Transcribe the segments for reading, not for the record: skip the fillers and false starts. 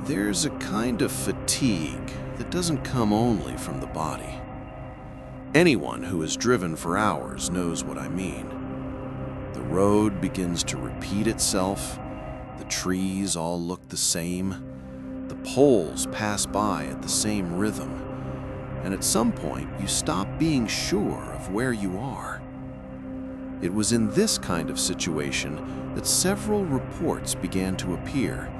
There's a kind of fatigue that doesn't come only from the body. Anyone who has driven for hours knows what I mean. The road begins to repeat itself, the trees all look the same, the poles pass by at the same rhythm, and at some point you stop being sure of where you are. It was in this kind of situation that several reports began to appear,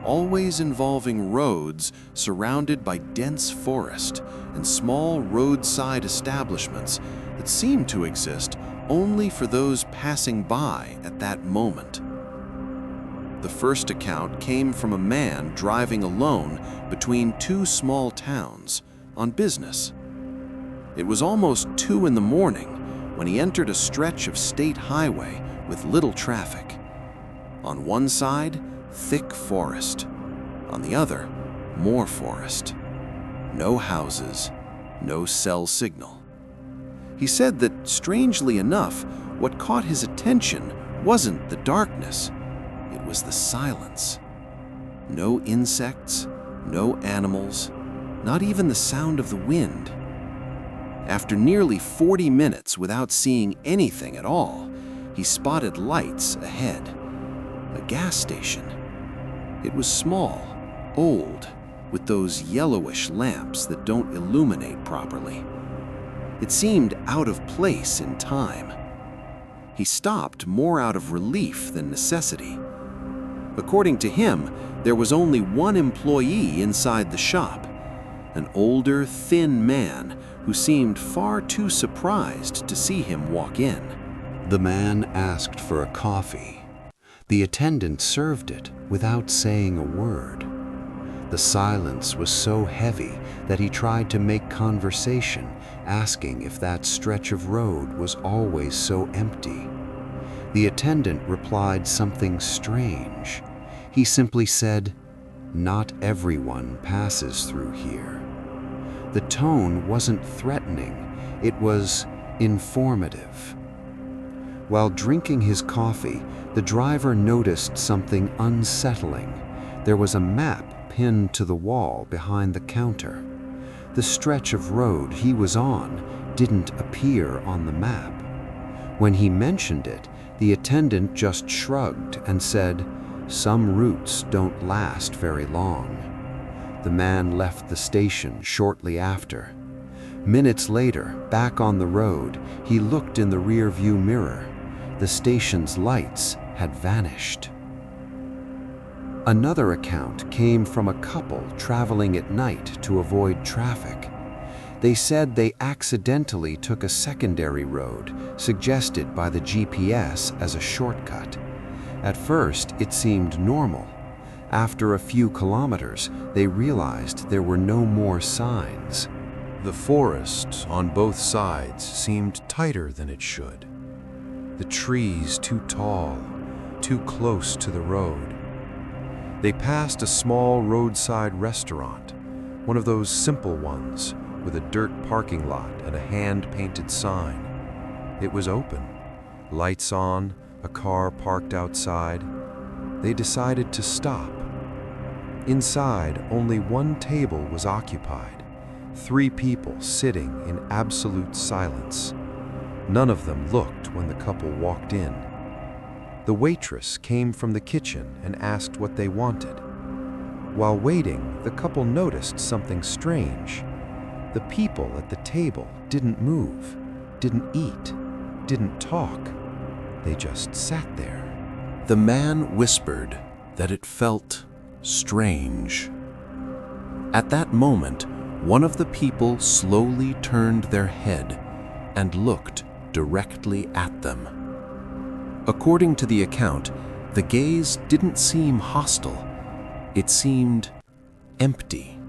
always involving roads surrounded by dense forest and small roadside establishments that seemed to exist only for those passing by at that moment. The first account came from a man driving alone between two small towns on business. It was almost 2 in the morning when he entered a stretch of state highway with little traffic. On one side, thick forest. On the other, more forest. No houses, no cell signal. He said that, strangely enough, what caught his attention wasn't the darkness, it was the silence. No insects, no animals, not even the sound of the wind. After nearly 40 minutes without seeing anything at all, he spotted lights ahead. A gas station. It was small, old, with those yellowish lamps that don't illuminate properly. It seemed out of place in time. He stopped more out of relief than necessity. According to him, there was only one employee inside the shop, an older, thin man who seemed far too surprised to see him walk in. The man asked for a coffee. The attendant served it without saying a word. The silence was so heavy that he tried to make conversation, asking if that stretch of road was always so empty. The attendant replied something strange. He simply said, "Not everyone passes through here." The tone wasn't threatening, it was informative. While drinking his coffee, the driver noticed something unsettling. There was a map pinned to the wall behind the counter. The stretch of road he was on didn't appear on the map. When he mentioned it, the attendant just shrugged and said, "Some routes don't last very long." The man left the station shortly after. Minutes later, back on the road, he looked in the rear-view mirror. The station's lights had vanished. Another account came from a couple traveling at night to avoid traffic. They said they accidentally took a secondary road suggested by the GPS as a shortcut. At first, it seemed normal. After a few kilometers, they realized there were no more signs. The forest on both sides seemed tighter than it should. The trees too tall, too close to the road. They passed a small roadside restaurant, one of those simple ones with a dirt parking lot and a hand-painted sign. It was open, lights on, a car parked outside. They decided to stop. Inside, only one table was occupied, 3 people sitting in absolute silence. None of them looked when the couple walked in. The waitress came from the kitchen and asked what they wanted. While waiting, the couple noticed something strange. The people at the table didn't move, didn't eat, didn't talk. They just sat there. The man whispered that it felt strange. At that moment, one of the people slowly turned their head and looked directly at them. According to the account, the gaze didn't seem hostile. It seemed empty,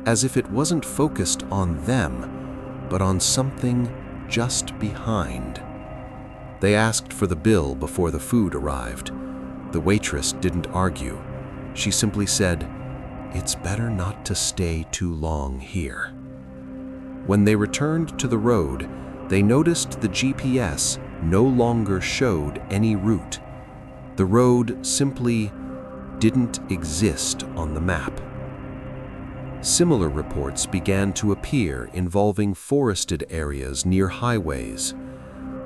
as if it wasn't focused on them, but on something just behind. They asked for the bill before the food arrived. The waitress didn't argue. She simply said, "It's better not to stay too long here." When they returned to the road, they noticed the GPS no longer showed any route. The road simply didn't exist on the map. Similar reports began to appear involving forested areas near highways.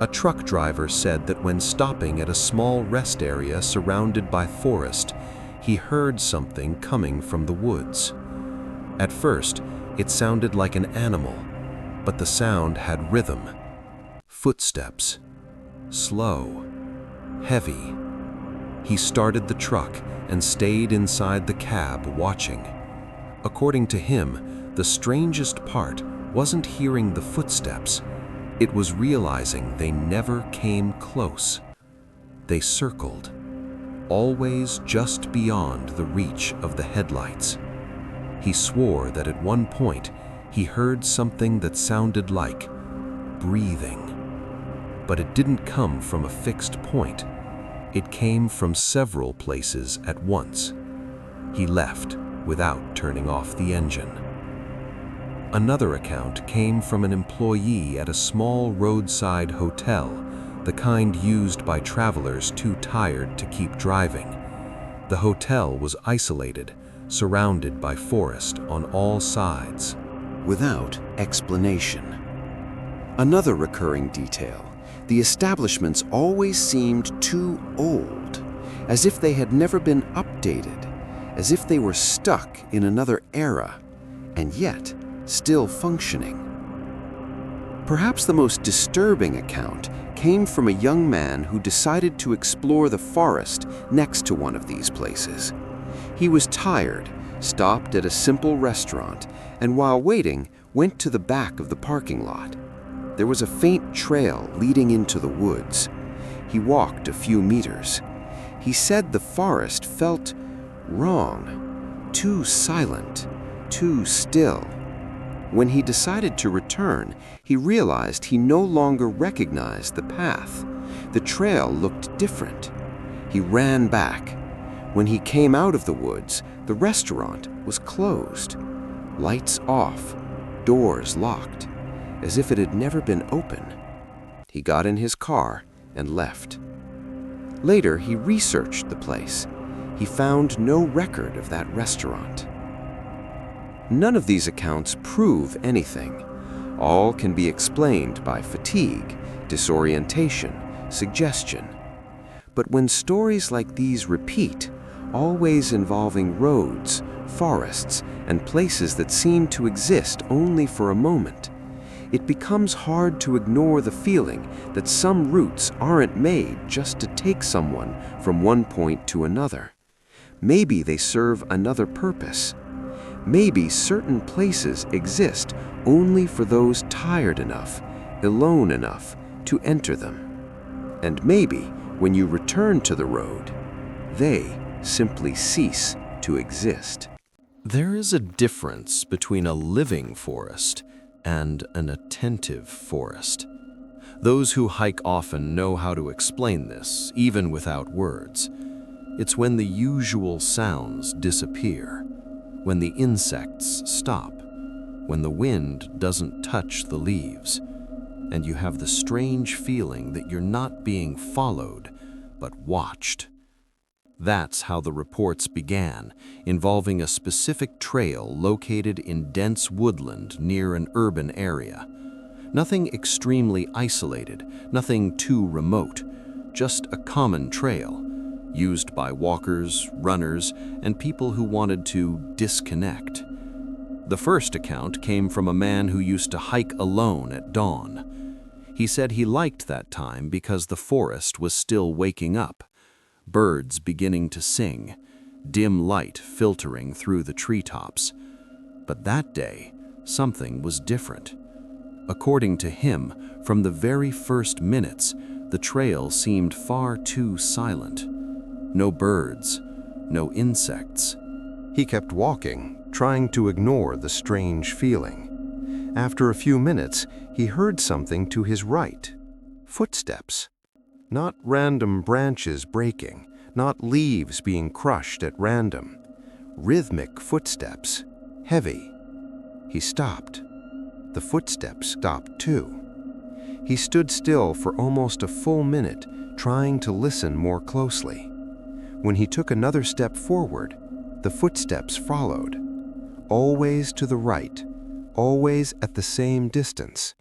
A truck driver said that when stopping at a small rest area surrounded by forest, he heard something coming from the woods. At first, it sounded like an animal, but the sound had rhythm. Footsteps. Slow. Heavy. He started the truck and stayed inside the cab watching. According to him, the strangest part wasn't hearing the footsteps. It was realizing they never came close. They circled, always just beyond the reach of the headlights. He swore that at one point he heard something that sounded like breathing. But it didn't come from a fixed point. It came from several places at once. He left without turning off the engine. Another account came from an employee at a small roadside hotel, the kind used by travelers too tired to keep driving. The hotel was isolated, surrounded by forest on all sides. Without explanation. Another recurring detail: the establishments always seemed too old, as if they had never been updated, as if they were stuck in another era, and yet still functioning. Perhaps the most disturbing account came from a young man who decided to explore the forest next to one of these places. He was tired, stopped at a simple restaurant, and while waiting, went to the back of the parking lot. There was a faint trail leading into the woods. He walked a few meters. He said the forest felt wrong, too silent, too still. When he decided to return, he realized he no longer recognized the path. The trail looked different. He ran back. When he came out of the woods, the restaurant was closed. Lights off, doors locked, as if it had never been open. He got in his car and left. Later, he researched the place. He found no record of that restaurant. None of these accounts prove anything. All can be explained by fatigue, disorientation, suggestion. But when stories like these repeat, always involving roads, forests, and places that seem to exist only for a moment, it becomes hard to ignore the feeling that some routes aren't made just to take someone from one point to another. Maybe they serve another purpose. Maybe certain places exist only for those tired enough, alone enough to enter them. And maybe when you return to the road, they simply cease to exist. There is a difference between a living forest and an attentive forest. Those who hike often know how to explain this, even without words. It's when the usual sounds disappear, when the insects stop, when the wind doesn't touch the leaves, and you have the strange feeling that you're not being followed, but watched. That's how the reports began, involving a specific trail located in dense woodland near an urban area. Nothing extremely isolated, nothing too remote, just a common trail, used by walkers, runners, and people who wanted to disconnect. The first account came from a man who used to hike alone at dawn. He said he liked that time because the forest was still waking up, birds beginning to sing, dim light filtering through the treetops. But that day, something was different. According to him, from the very first minutes, the trail seemed far too silent. No birds, no insects. He kept walking, trying to ignore the strange feeling. After a few minutes, he heard something to his right. Footsteps. Not random branches breaking, not leaves being crushed at random. Rhythmic footsteps, heavy. He stopped. The footsteps stopped too. He stood still for almost a full minute, trying to listen more closely. When he took another step forward, the footsteps followed, always to the right, always at the same distance.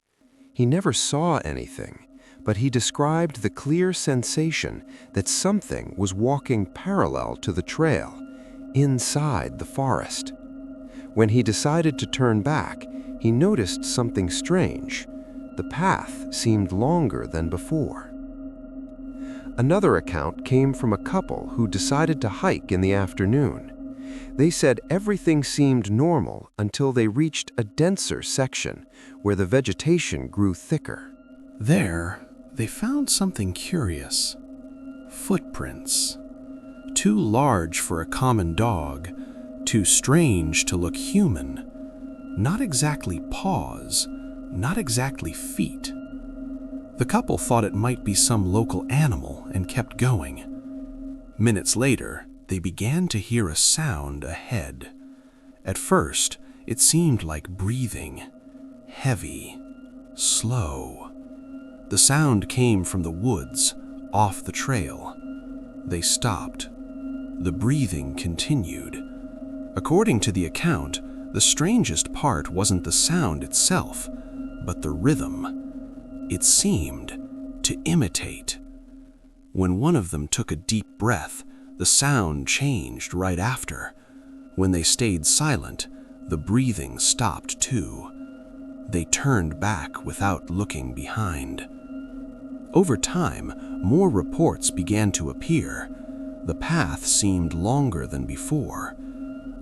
He never saw anything, but he described the clear sensation that something was walking parallel to the trail, inside the forest. When he decided to turn back, he noticed something strange. The path seemed longer than before. Another account came from a couple who decided to hike in the afternoon. They said everything seemed normal until they reached a denser section where the vegetation grew thicker. There, they found something curious. Footprints. Too large for a common dog, too strange to look human. Not exactly paws, not exactly feet. The couple thought it might be some local animal and kept going. Minutes later, they began to hear a sound ahead. At first, it seemed like breathing, heavy, slow. The sound came from the woods, off the trail. They stopped. The breathing continued. According to the account, the strangest part wasn't the sound itself, but the rhythm. It seemed to imitate. When one of them took a deep breath, the sound changed right after. When they stayed silent, the breathing stopped too. They turned back without looking behind. Over time, more reports began to appear. The path seemed longer than before.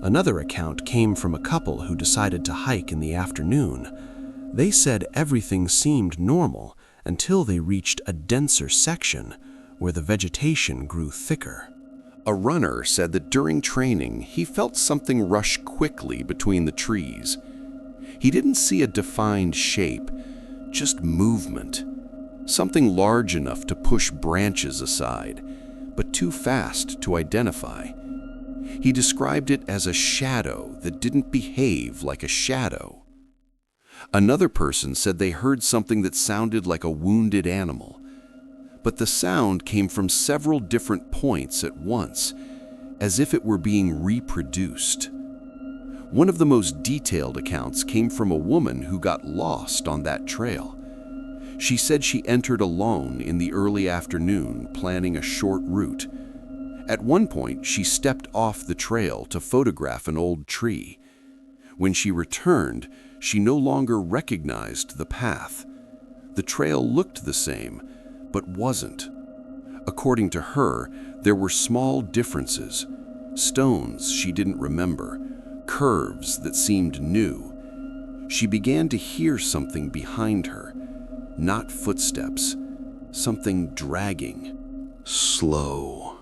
Another account came from a couple who decided to hike in the afternoon. They said everything seemed normal until they reached a denser section where the vegetation grew thicker. A runner said that during training, he felt something rush quickly between the trees. He didn't see a defined shape, just movement. Something large enough to push branches aside, but too fast to identify. He described it as a shadow that didn't behave like a shadow. Another person said they heard something that sounded like a wounded animal, but the sound came from several different points at once, as if it were being reproduced. One of the most detailed accounts came from a woman who got lost on that trail. She said she entered alone in the early afternoon, planning a short route. At one point, she stepped off the trail to photograph an old tree. When she returned, she no longer recognized the path. The trail looked the same, but wasn't. According to her, there were small differences, stones she didn't remember, curves that seemed new. She began to hear something behind her, not footsteps, something dragging, slow,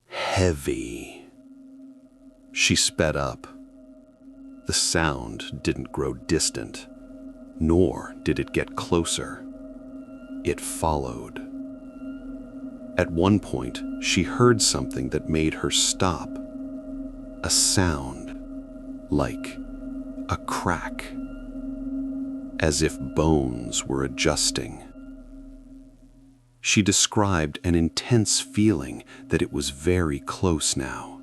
heavy. She sped up. The sound didn't grow distant, nor did it get closer. It followed. At one point, she heard something that made her stop. A sound, like a crack, as if bones were adjusting. She described an intense feeling that it was very close now.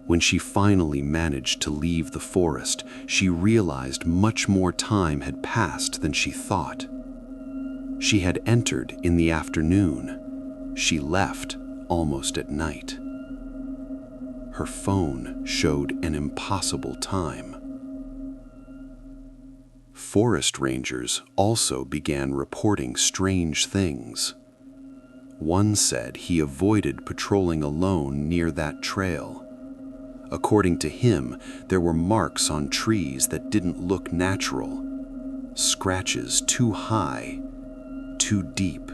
When she finally managed to leave the forest, she realized much more time had passed than she thought. She had entered in the afternoon. She left almost at night. Her phone showed an impossible time. Forest rangers also began reporting strange things. One said he avoided patrolling alone near that trail. According to him, there were marks on trees that didn't look natural, scratches too high, too deep.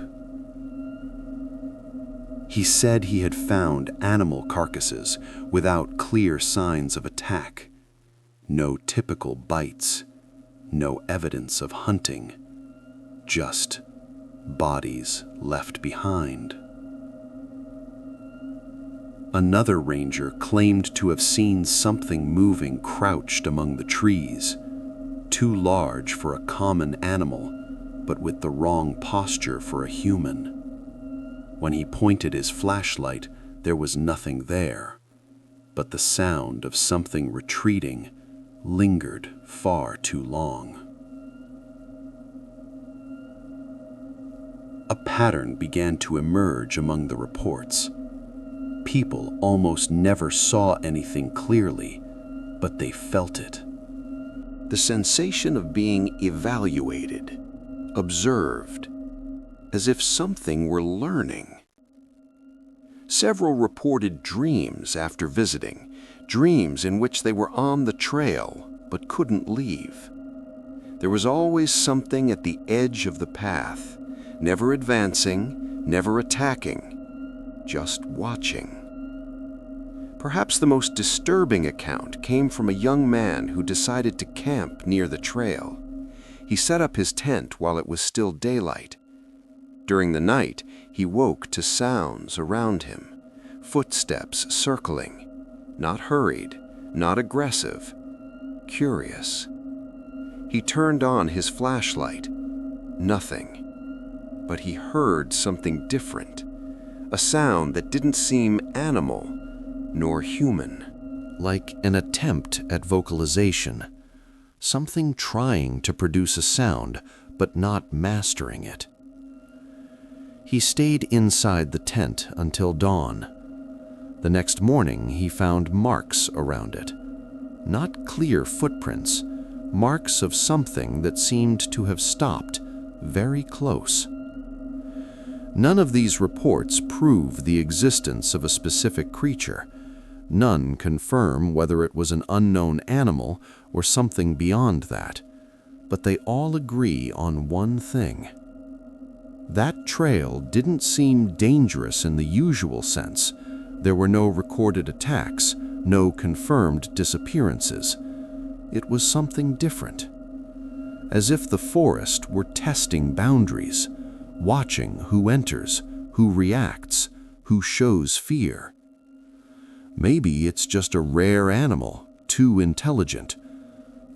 He said he had found animal carcasses without clear signs of attack. No typical bites, no evidence of hunting, just bodies left behind. Another ranger claimed to have seen something moving crouched among the trees, too large for a common animal, but with the wrong posture for a human. When he pointed his flashlight, there was nothing there, but the sound of something retreating lingered far too long. A pattern began to emerge among the reports. People almost never saw anything clearly, but they felt it. The sensation of being evaluated, observed, as if something were learning. Several reported dreams after visiting, dreams in which they were on the trail but couldn't leave. There was always something at the edge of the path, never advancing, never attacking, just watching. Perhaps the most disturbing account came from a young man who decided to camp near the trail. He set up his tent while it was still daylight. During the night, he woke to sounds around him, footsteps circling, not hurried, not aggressive, curious. He turned on his flashlight. Nothing. But he heard something different, a sound that didn't seem animal nor human. Like an attempt at vocalization, something trying to produce a sound but not mastering it. He stayed inside the tent until dawn. The next morning, he found marks around it. Not clear footprints, marks of something that seemed to have stopped very close. None of these reports prove the existence of a specific creature. None confirm whether it was an unknown animal or something beyond that. But they all agree on one thing. That trail didn't seem dangerous in the usual sense. There were no recorded attacks, no confirmed disappearances. It was something different. As if the forest were testing boundaries, watching who enters, who reacts, who shows fear. Maybe it's just a rare animal, too intelligent.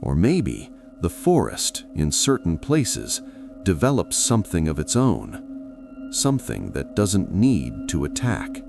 Or maybe the forest, in certain places, develops something of its own, something that doesn't need to attack.